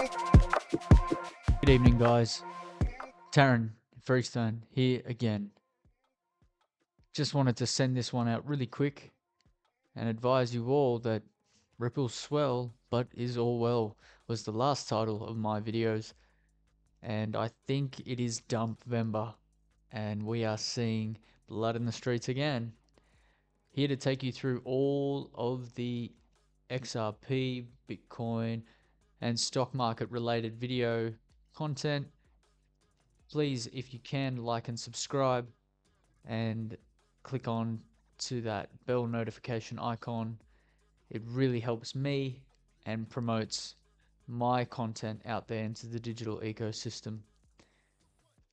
Good evening, guys. Tarun Freestone here again. Just wanted to send this one out really quick and advise you all that Ripples Swell, but is all well was the last title of my videos, and I think it is Dumpvember, and we are seeing blood in the streets again. Here to take you through all of the XRP, Bitcoin, and stock market related video content. Please, if you can, like and subscribe and click on to that bell notification icon. It really helps me and promotes my content out there into the digital ecosystem.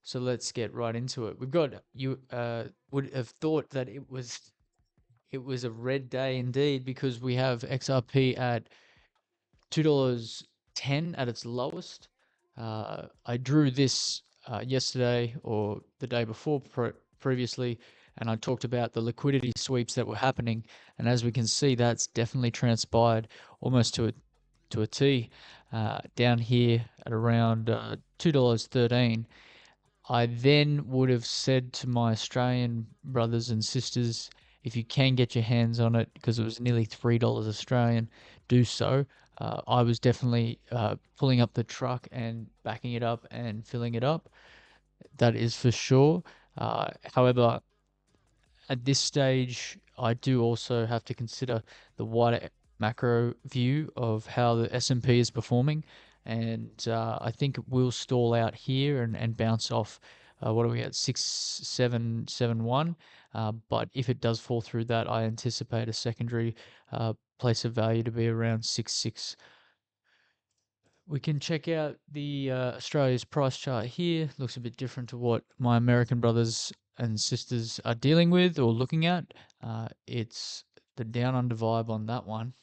So let's get right into it. We've got, you would have thought that it was a red day indeed, because we have XRP at $2.10 at its lowest. I drew this yesterday or the day before previously, and I talked about the liquidity sweeps that were happening. And as we can see, that's definitely transpired almost to a T down here at around $2.13. I then would have said to my Australian brothers and sisters, if you can get your hands on it, because it was nearly $3 Australian, do so. I was definitely pulling up the truck and backing it up and filling it up. That is for sure. However, at this stage, I do also have to consider the wider macro view of how the S&P is performing. And I think it will stall out here and bounce off, what are we at, 6771. But if it does fall through that, I anticipate a secondary place of value to be around 66. We can check out the Australia's price chart here. Looks a bit different to what my American brothers and sisters are dealing with or looking at. It's the down under vibe on that one.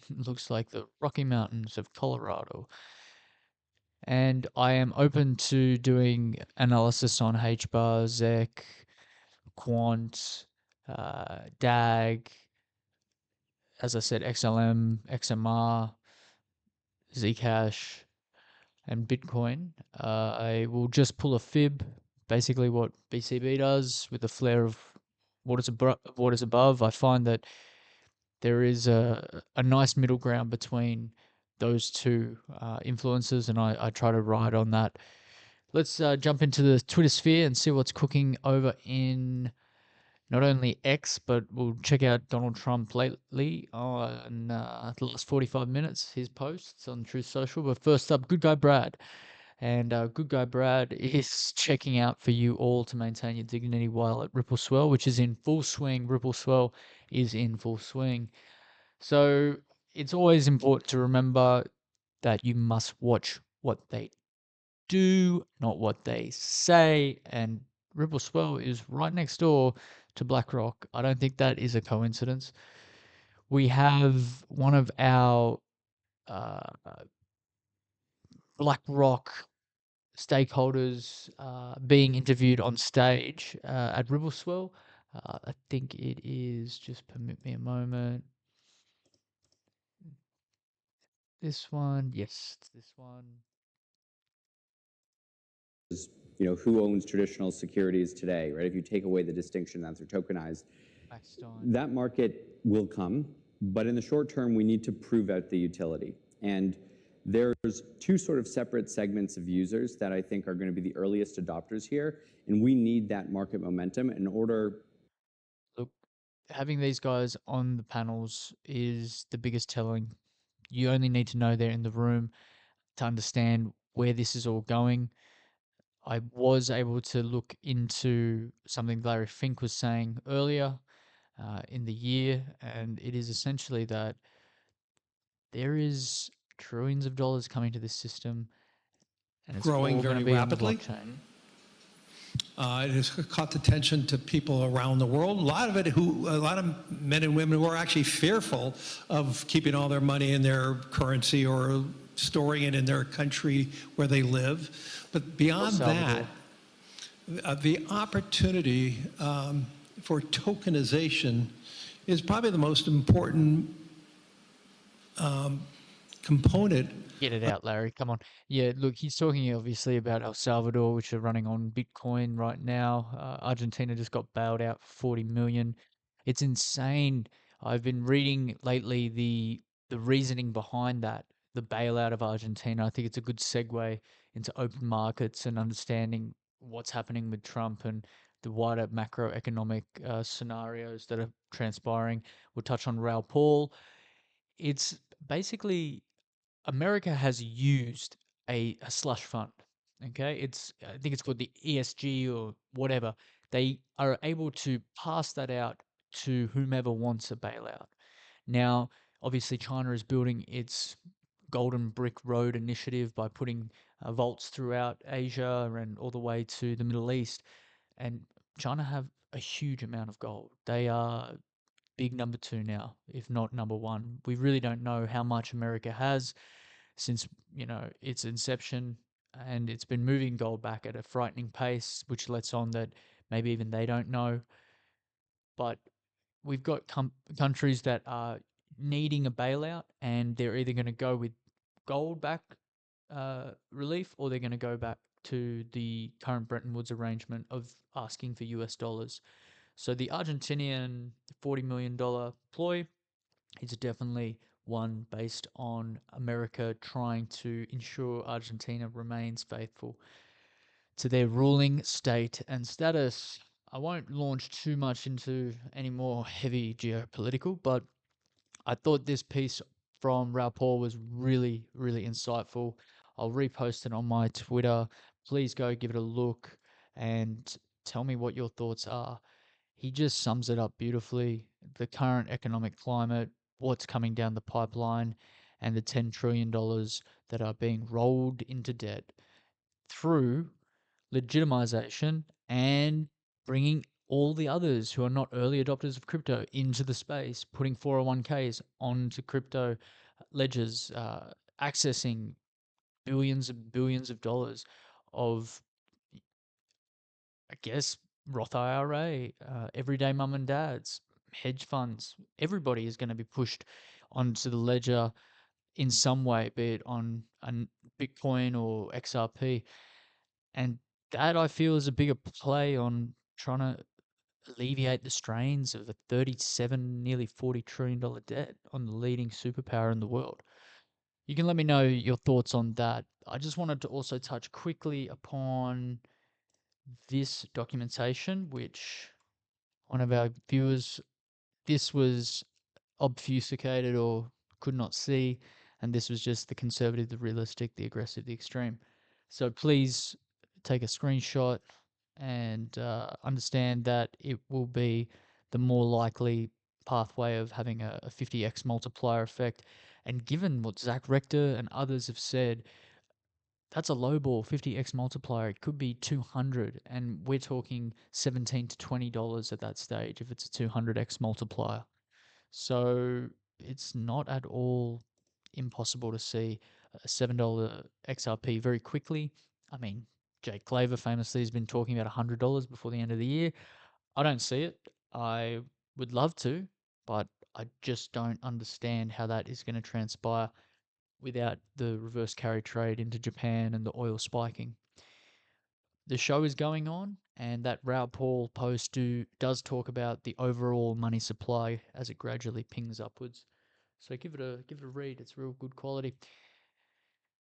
Looks like the Rocky Mountains of Colorado. And I am open to doing analysis on HBAR, ZEC, Quant, DAG, as I said, XLM, XMR, Zcash, and Bitcoin. I will just pull a fib, basically what BCB does, with a flare of what is above. I find that there is a nice middle ground between those two influences, and I try to ride on that. Let's jump into the Twitter sphere and see what's cooking over in not only X, but we'll check out Donald Trump lately on the last 45 minutes, his posts on Truth Social. But first up, Good Guy Brad. And Good Guy Brad is checking out for you all to maintain your dignity while at Ripple Swell, which is in full swing. Ripple Swell is in full swing. So it's always important to remember that you must watch what they do, not what they say. And Ripple Swell is right next door to Blackrock. I don't think that is a coincidence. We have one of our Blackrock stakeholders being interviewed on stage at Ribbleswell. I think it is, just permit me a moment. This one, yes, it's this one. Who owns traditional securities today, right? If you take away the distinction that they're tokenized, that market will come, but in the short term, we need to prove out the utility. And there's two sort of separate segments of users that I think are going to be the earliest adopters here, and we need that market momentum in order. Look, having these guys on the panels is the biggest telling. You only need to know they're in the room to understand where this is all going. I was able to look into something Larry Fink was saying earlier in the year, and it is essentially that there is trillions of dollars coming to this system, and it's growing all going very to be rapidly. on the blockchain. It has caught attention to people around the world. A lot of men and women who are actually fearful of keeping all their money in their currency or storing it in their country where they live. But beyond that, the opportunity for tokenization is probably the most important component. Get it out, Larry. Come on. Yeah, look, he's talking obviously about El Salvador, which are running on Bitcoin right now. Argentina just got bailed out for 40 million. It's insane. I've been reading lately the reasoning behind that, the bailout of Argentina. I think it's a good segue into open markets and understanding what's happening with Trump and the wider macroeconomic scenarios that are transpiring. We'll touch on Raul Paul. It's basically America has used a slush fund. Okay, I think it's called the ESG or whatever. They are able to pass that out to whomever wants a bailout. Now, obviously, China is building its Golden Brick Road initiative by putting vaults throughout Asia and all the way to the Middle East. And China have a huge amount of gold. They are big number two now, if not number one. We really don't know how much America has since its inception, and it's been moving gold back at a frightening pace, which lets on that maybe even they don't know. But we've got countries that are needing a bailout, and they're either going to go with gold back relief, or they're going to go back to the current Bretton Woods arrangement of asking for US dollars. So the Argentinian $40 million ploy is definitely one based on America trying to ensure Argentina remains faithful to their ruling state and status. I won't launch too much into any more heavy geopolitical, but I thought this piece from Raul Paul was really, really insightful. I'll repost it on my Twitter. Please go give it a look and tell me what your thoughts are. He just sums it up beautifully. The current economic climate, what's coming down the pipeline, and the $10 trillion that are being rolled into debt through legitimization and bringing all the others who are not early adopters of crypto into the space, putting 401ks onto crypto ledgers, accessing billions and billions of dollars of, I guess, Roth IRA, everyday mum and dads, hedge funds. Everybody is going to be pushed onto the ledger in some way, be it on Bitcoin or XRP. And that I feel is a bigger play on trying to alleviate the strains of a 37, nearly $40 trillion debt on the leading superpower in the world. You can let me know your thoughts on that. I just wanted to also touch quickly upon this documentation, which one of our viewers, this was obfuscated or could not see, and this was just the conservative, the realistic, the aggressive, the extreme. So please take a screenshot and understand that it will be the more likely pathway of having a 50x multiplier effect. And given what Zach Rector and others have said, that's a low ball 50x multiplier. It could be 200, and we're talking $17 to $20 at that stage if it's a 200x multiplier. So it's not at all impossible to see a $7 XRP very quickly. I mean, Jake Claver famously has been talking about $100 before the end of the year. I don't see it. I would love to, but I just don't understand how that is going to transpire without the reverse carry trade into Japan and the oil spiking. The show is going on, and that Raul Paul post does talk about the overall money supply as it gradually pings upwards. So give it a read. It's real good quality.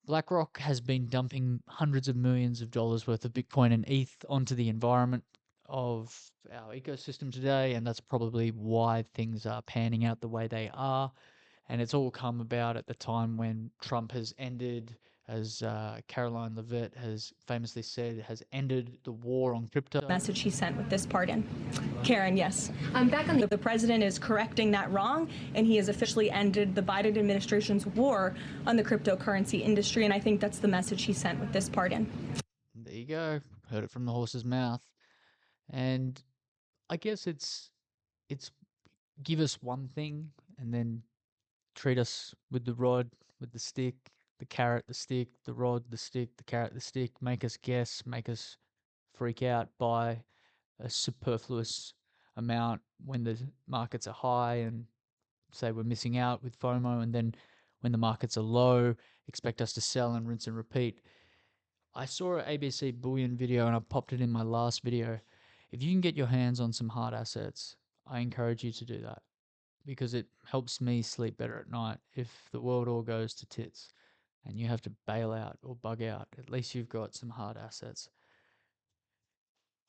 BlackRock has been dumping hundreds of millions of dollars worth of Bitcoin and ETH onto the environment of our ecosystem today, and that's probably why things are panning out the way they are. And it's all come about at the time when Trump has ended, as Caroline Levitt has famously said, has ended the war on crypto. Message he sent with this pardon. Karen, yes. I'm back on the president is correcting that wrong, and he has officially ended the Biden administration's war on the cryptocurrency industry, and I think that's the message he sent with this pardon. There you go. Heard it from the horse's mouth. And I guess it's give us one thing and then treat us with the rod, with the stick, the carrot, the stick, the rod, the stick, the carrot, the stick, make us guess, make us freak out by a superfluous amount when the markets are high and say we're missing out with FOMO, and then when the markets are low, expect us to sell and rinse and repeat. I saw an ABC Bullion video and I popped it in my last video. If you can get your hands on some hard assets, I encourage you to do that because it helps me sleep better at night. If the world all goes to tits and you have to bail out or bug out, at least you've got some hard assets.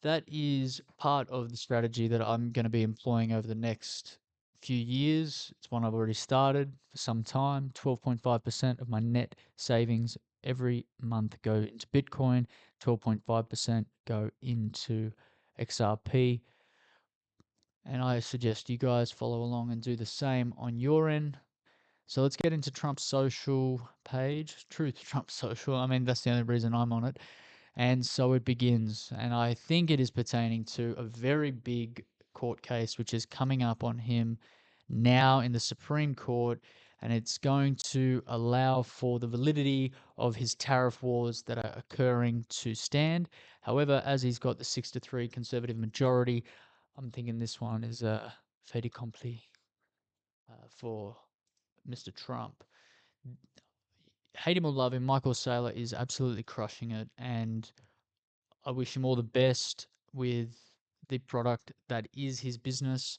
That is part of the strategy that I'm going to be employing over the next few years. It's one I've already started for some time. 12.5% of my net savings every month go into Bitcoin, 12.5% go into XRP. And I suggest you guys follow along and do the same on your end. So let's get into Trump's social page, Truth Trump Social. I mean, that's the only reason I'm on it. And so it begins. And I think it is pertaining to a very big court case which is coming up on him now in the Supreme Court. And it's going to allow for the validity of his tariff wars that are occurring to stand. However, as he's got the 6-3 conservative majority, I'm thinking this one is a fait accompli for Mr. Trump. Hate him or love him, Michael Saylor is absolutely crushing it. And I wish him all the best with the product that is his business.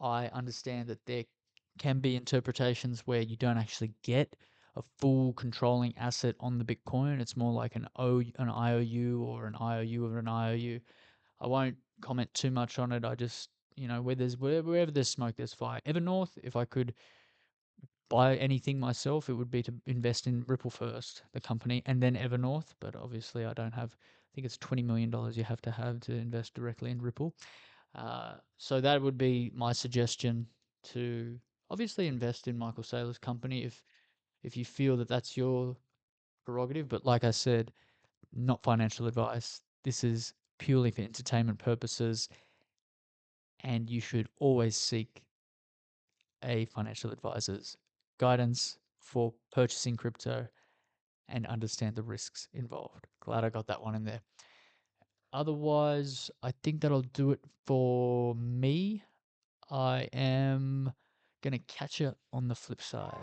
I understand that there can be interpretations where you don't actually get a full controlling asset on the Bitcoin. It's more like an IOU or an IOU of an IOU. I won't comment too much on it. I just, wherever there's smoke, there's fire. Evernorth, if I could buy anything myself, it would be to invest in Ripple first, the company, and then Evernorth. But obviously, I don't have. I think it's $20 million you have to invest directly in Ripple. So that would be my suggestion to obviously invest in Michael Saylor's company if you feel that that's your prerogative. But like I said, not financial advice. This is purely for entertainment purposes, and you should always seek a financial advisor's guidance for purchasing crypto and understand the risks involved. Glad I got that one in there. Otherwise, I think that'll do it for me. I am going to catch you on the flip side.